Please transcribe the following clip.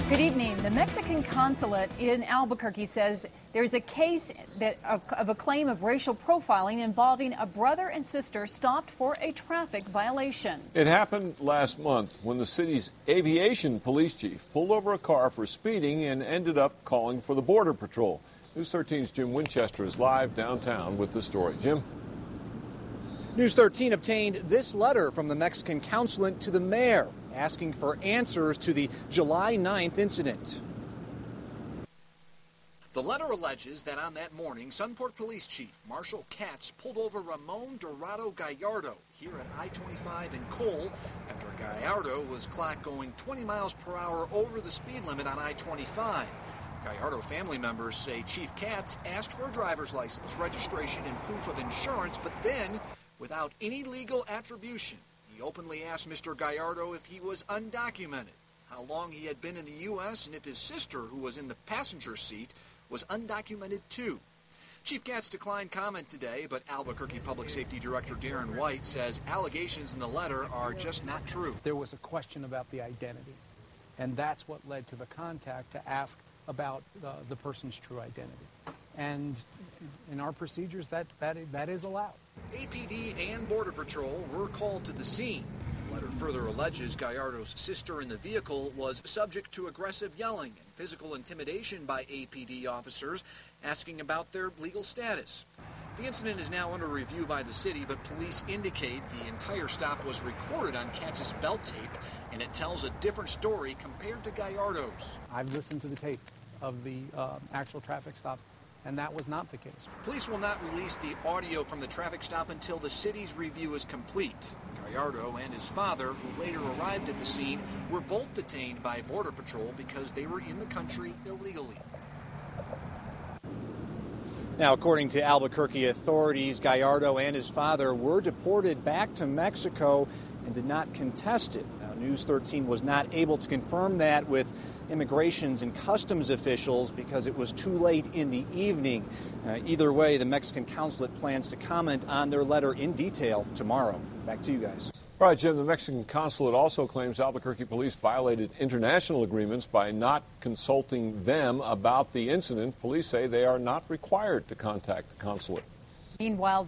Good evening. The Mexican consulate in Albuquerque says there's a case of a claim of racial profiling involving a brother and sister stopped for a traffic violation. It happened last month when the city's aviation police chief pulled over a car for speeding and ended up calling for the Border Patrol. News 13's Jim Winchester is live downtown with the story. Jim? News 13 obtained this letter from the Mexican consulate to the mayor, asking for answers to the July 9th incident. The letter alleges that on that morning, Sunport Police Chief Marshall Katz pulled over Ramon Dorado Gallardo here at I-25 in Cole after Gallardo was clocked going 20 miles per hour over the speed limit on I-25. Gallardo family members say Chief Katz asked for a driver's license, registration, and proof of insurance, but then, without any legal attribution, he openly asked Mr. Gallardo if he was undocumented, how long he had been in the U.S., and if his sister, who was in the passenger seat, was undocumented too. Chief Katz declined comment today, but Albuquerque Public Safety Director Darren White says allegations in the letter are just not true. There was a question about the identity, and that's what led to the contact to ask about the person's true identity. And in our procedures, that is allowed. APD and Border Patrol were called to the scene. The letter further alleges Gallardo's sister in the vehicle was subject to aggressive yelling and physical intimidation by APD officers asking about their legal status. The incident is now under review by the city, but police indicate the entire stop was recorded on Katz's belt tape, and it tells a different story compared to Gallardo's. I've listened to the tape of the actual traffic stop, and that was not the case. Police will not release the audio from the traffic stop until the city's review is complete. Gallardo and his father, who later arrived at the scene, were both detained by Border Patrol because they were in the country illegally. Now, according to Albuquerque authorities, Gallardo and his father were deported back to Mexico and did not contest it. Now, News 13 was not able to confirm that with immigrations and customs officials because it was too late in the evening. Either way, the Mexican consulate plans to comment on their letter in detail tomorrow. Back to you guys. All right, Jim, the Mexican consulate also claims Albuquerque police violated international agreements by not consulting them about the incident. Police say they are not required to contact the consulate. Meanwhile,